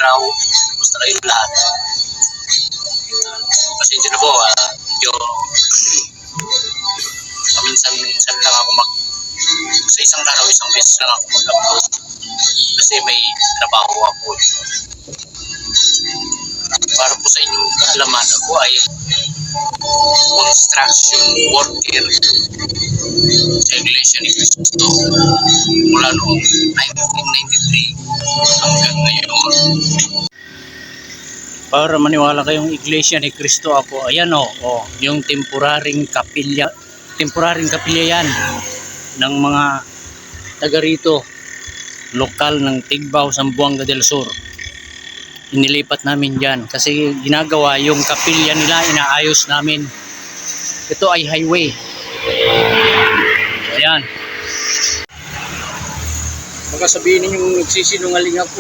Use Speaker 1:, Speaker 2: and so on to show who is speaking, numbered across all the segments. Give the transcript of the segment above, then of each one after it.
Speaker 1: araw. Kumusta kayong lahat? Pasensya na po, yung minsan lang ako sa isang araw, isang beses lang ako mag-upload. Kasi may trabaho ako. Para po sa inyong kaalaman, ako ay construction worker sa Iglesia ni Cristo mula noong 1993 hanggang ngayon. Para maniwala kayong Iglesia ni Cristo ako, ayan yung temporaring kapilya yan ng mga taga rito, lokal ng Tigbaw, Zamboanga del Sur. Inilipat namin dyan kasi ginagawa yung kapilya nila, inaayos namin. Ito ay highway. Ayan. Baka sabihin ninyong nagsisinungaling ako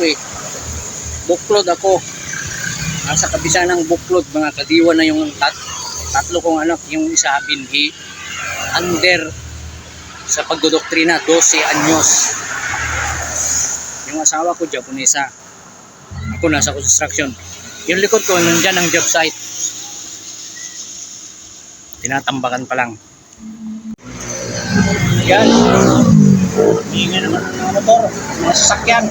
Speaker 1: buklod ako. Nasa kabisa ng buklod, mga kadiwa na yung tatlo kong anak. Yung isa binhi under sa pagdodoktrina 12 anyos. Yung asawa ko Japonesa, ako nasa construction. Yung likod ko nandyan ang job site, tinatambakan pa lang. Yan, hinga naman ng mga motor, mga sasakyan.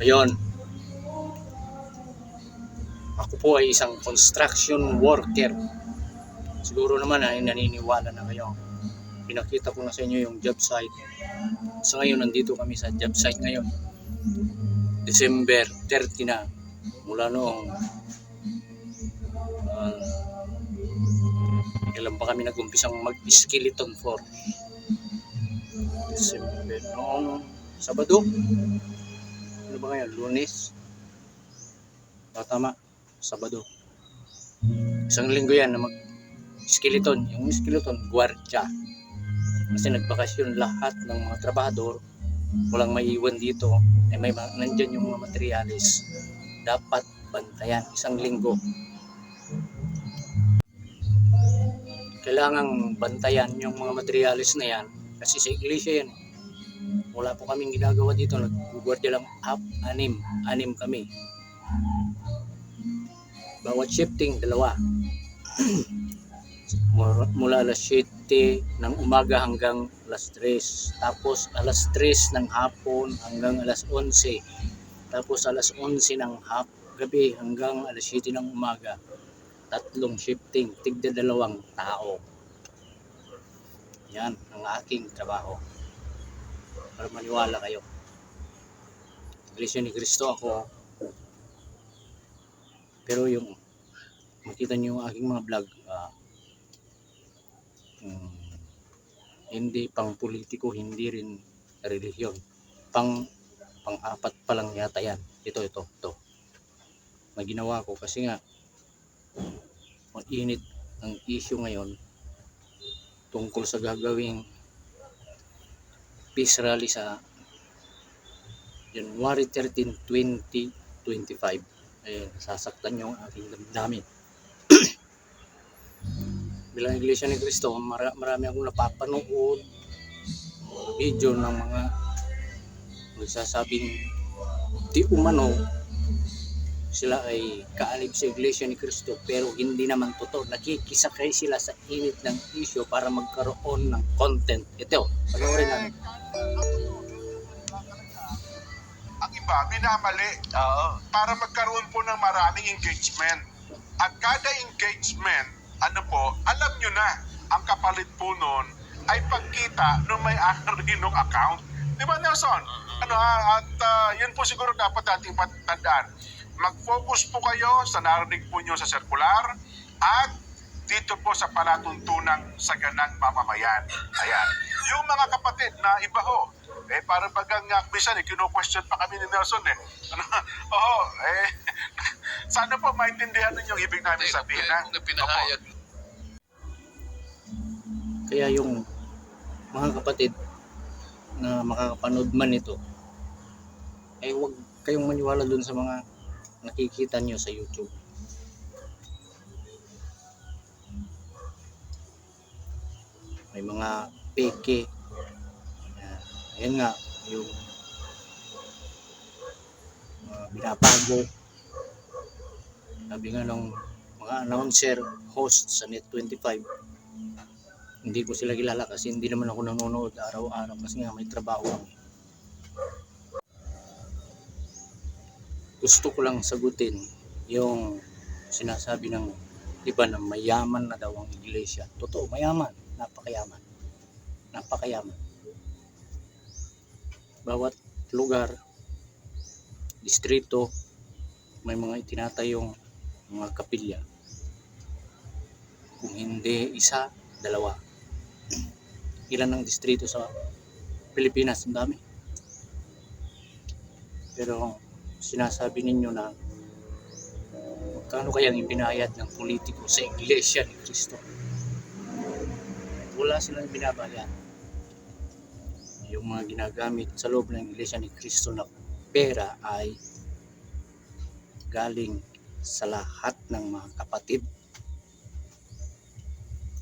Speaker 1: Ayun, ako po ay isang construction worker. Siguro naman ay naniniwala na kayo. Pinakita ko na sa inyo yung job site. So ngayon nandito kami sa job site ngayon. December 30 na, mula noong kailan pa kami nag-umpisang mag-skeleton floor. December noong Sabado. Ano ba ngayon? Lunes? Tama, Sabado. Isang linggo yan na mag-skeleton. Yung skeleton, gwardiya. Kasi nagbakasyon lahat ng mga trabahador. Walang maiwan dito. Nandyan yung mga materialis. Dapat bantayan. Isang linggo. Kailangang bantayan yung mga materialis na yan. Kasi sa iglesia yan. Wala po kaming ginagawa dito. Nag-guardia lang anim kami. Bawat shifting, 2. Mula alas 7 ng umaga hanggang alas 3. Tapos alas 3 ng hapon hanggang alas 11. Tapos alas 11 ng gabi hanggang alas 7 ng umaga. 3 shifting, tigda 2 tao. Yan ang aking trabaho. Para maniwala kayo. Iglesia ni Cristo ako. Pero yung makita niyo yung aking mga vlog, hindi pang politiko, hindi rin relihiyon. Pang-apat pa lang yata yan. Ito. May ginawa ko kasi nga mag-init ang issue ngayon tungkol sa gagawing peace rally sa January 13, 2025. Sasaktan yung aking damdamin. Bilang Iglesia ni Cristo, marami akong napapanood video ng mga nagsasabing di umano sila ay kaalib sa Iglesia ni Cristo, pero hindi naman totoo. Nakikisakay sila sa init ng issue para magkaroon ng content. Ito, panoorin namin.
Speaker 2: Ang iba, minamali para magkaroon po ng maraming engagement. At kada engagement, alam nyo na, ang kapalit po nun ay pagkita ng may-ari ng account. Di ba, Nelson? Yun po siguro dapat nating patandaan. Mag-focus po kayo sa narinig po nyo sa circular at dito po sa palatuntunang saganang mamamayan. Ayan. Yung mga kapatid na iba ho, Parang bagang minsan kino-question pa kami ni Nelson Ano, oo, sana po maintindihan ninyo yung ibig namin sabihin, ha?
Speaker 3: Kung pinahayag.
Speaker 1: Kaya yung mga kapatid na makakapanood man ito, huwag kayong maniwala dun sa mga nakikita nyo sa YouTube. May mga peke. Ayan nga, yung binabago. Sabi nga ng mga announcer, host sa Net25, hindi ko sila kilala kasi hindi naman ako nanonood araw-araw kasi nga may trabaho ako. Gusto ko lang sagutin yung sinasabi ng iba na mayaman na daw ang iglesia. Totoo, mayaman, napakayaman. Napakayaman. Bawat lugar, distrito, may mga itinatayong mga kapilya. Kung hindi isa, dalawa. Ilan ang distrito sa Pilipinas? Ang dami. Pero sinasabi ninyo na magkano kayang ibinayad ng politiko sa iglesia ni Cristo? Wala silang binabayad. Yung mga ginagamit sa loob ng iglesia ni Cristo na pera ay galing sa lahat ng mga kapatid.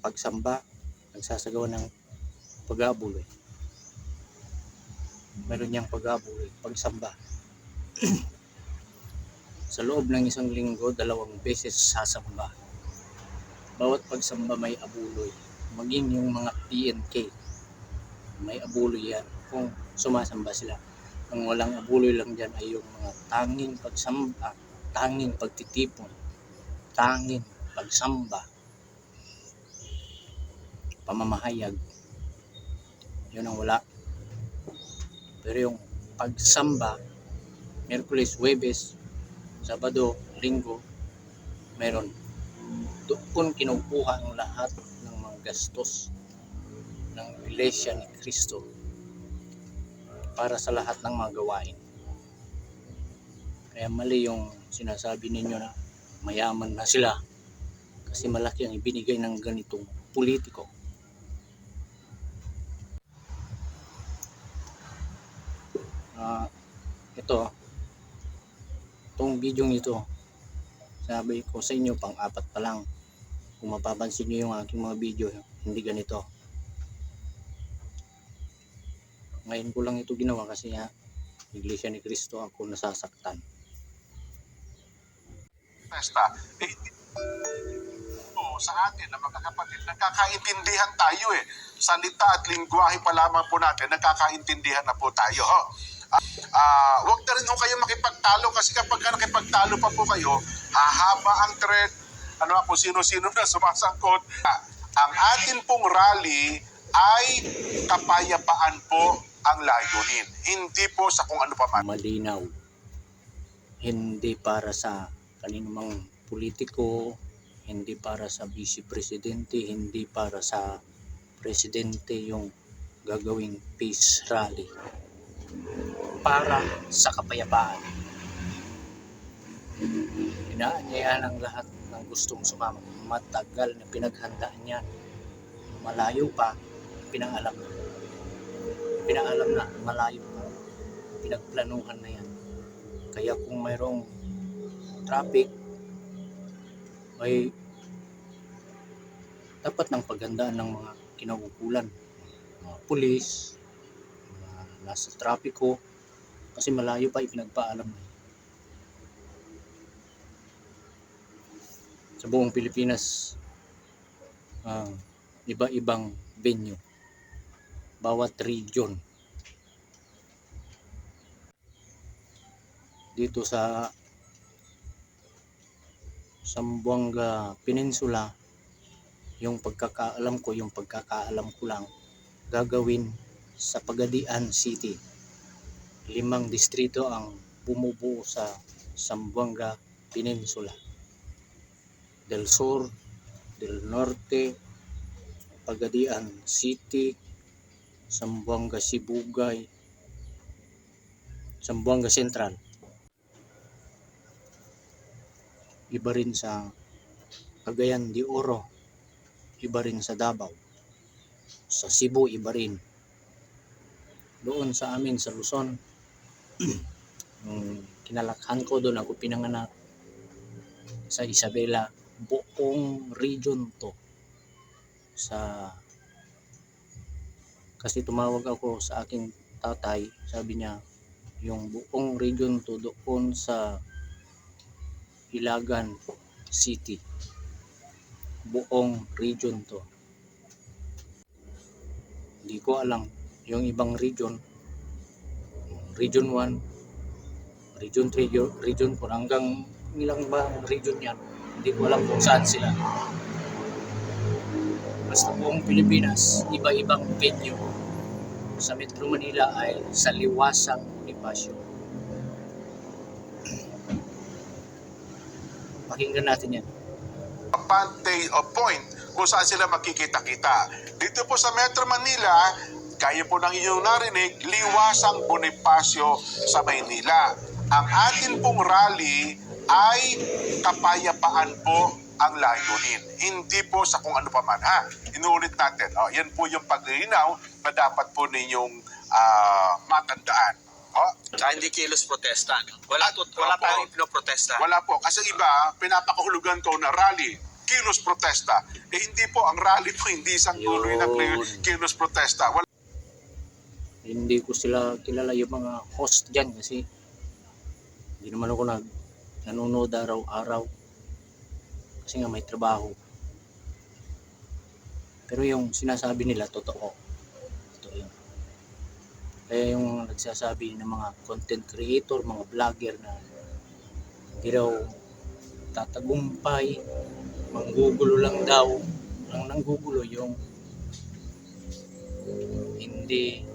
Speaker 1: Pagsamba, nagsasagawa ng pag-aabuloy. Meron niyang pag-aabuloy, pagsamba. Sa loob ng isang linggo, 2 beses sasamba. Bawat pagsamba may abuloy. Maging yung mga PNK, may abuloy yan kung sumasamba sila. Ang walang abuloy lang dyan ay yung mga tanging pagsamba, tanging pagtitipon, tanging pagsamba, pamamahayag. Yun ang wala. Pero yung pagsamba, Miyerkules, Huwebes, Sabado, Linggo, meron. Doon kinukuha ang lahat ng mga gastos ng iglesia ni Cristo para sa lahat ng mga gawain. Kaya mali yung sinasabi ninyo na mayaman na sila kasi malaki ang ibinigay ng ganitong politiko. Itong video nito, sabi ko sa inyo, pang-4 pa lang. Kung mapapansin nyo yung aking mga video, hindi ganito. Ngayon ko lang ito ginawa kasi iglesia ni Cristo ako nasasaktan.
Speaker 2: Pesta. Sa atin na mga kapatid, nagkakaintindihan tayo Salita at lingwahe pa lamang po natin, nagkakaintindihan na po tayo. Huwag na rin kayo makipagtalo kasi kapag nakipagtalo pa po kayo, hahaba ang thread, kung sino-sino na sumasangkot. Ang atin pong rally ay kapayapaan po ang layunin, hindi po sa kung ano pa man.
Speaker 1: Malinaw, hindi para sa kaninumang politiko, hindi para sa vice presidente, hindi para sa presidente yung gagawing peace rally. Para sa kapayapaan. Inaanyayahan ang lahat ng gustong sumama. Matagal na pinaghandaan yan. Malayo pa, pinangalam na, malayo pa. Pinagplanuhan na yan. Kaya kung mayroong traffic, ay dapat ng paghandaan ng mga kinauukulan, mga pulis, nasa trapiko, kasi malayo pa, ipinagpaalam na. Sa buong Pilipinas, iba-ibang venue, bawat region. Dito sa Zamboanga Peninsula, yung pagkakaalam ko lang, gagawin sa Pagadian City. 5 distrito ang bumubuo sa Zamboanga Peninsula. Del Sur, Del Norte, Pagadian City, Zamboanga Sibugay, Zamboanga Central. Iba rin sa Cagayan de Oro. Iba rin sa Davao. Sa Cebu, iba rin. Doon sa amin sa Luzon, kinalakhan ko, doon ako pinanganak sa Isabela. Buong region to. Kasi tumawag ako sa aking tatay, sabi niya, yung buong region to doon sa Ilagan City. Buong region to. Hindi ko alam yung ibang region. Region 1, Region 3, Region 4, hanggang ilang ba region yan. Hindi ko alam kung saan sila. Basta buong Pilipinas, iba-ibang venue. Sa Metro Manila ay sa Liwasang Bonifacio. Pakinggan natin yan.
Speaker 2: Pantay o point kung saan sila makikita-kita. Dito po sa Metro Manila, kaya po ng inyong narinig, Liwasang Bonifacio sa Maynila. Ang atin pong rally ay kapayapaan po ang layunin. Hindi po sa kung ano pa man, ha. Inuulit natin. Yan po yung paglilinaw na dapat po ninyong matandaan.
Speaker 3: Hindi kilos protesta. Wala tayong pinoprotesta.
Speaker 2: Wala po. Kasi iba, pinapakahulugan ko na rally, kilos protesta. Hindi po, ang rally po hindi isang tuloy na kilos protesta.
Speaker 1: Hindi ko sila kilala yung mga host dyan kasi hindi naman ako nanonood araw-araw kasi nga may trabaho. Pero yung sinasabi nila totoo. Totoo yun. Kaya yung nagsasabi ng mga content creator, mga vlogger na hindi raw tatagumpay, manggugulo lang daw. Ang nanggugulo yung hindi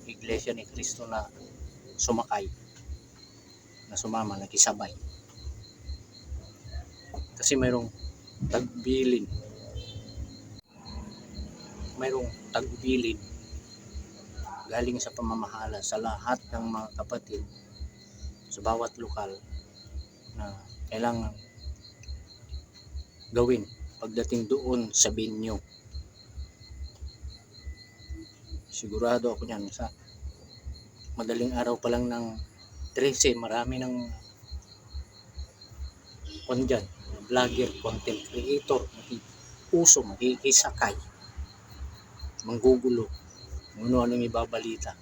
Speaker 1: Iglesia ni Cristo na sumakay, na sumama, nakisabay. Kasi mayroong tagbilin galing sa pamamahala sa lahat ng mga kapatid sa bawat lokal na kailangan gawin pagdating doon sa venue. Sigurado ako niyan sa madaling araw pa lang ng 13, marami ng vlogger, content creator, makikisakay, manggugulo, ano-ano yung ibabalita.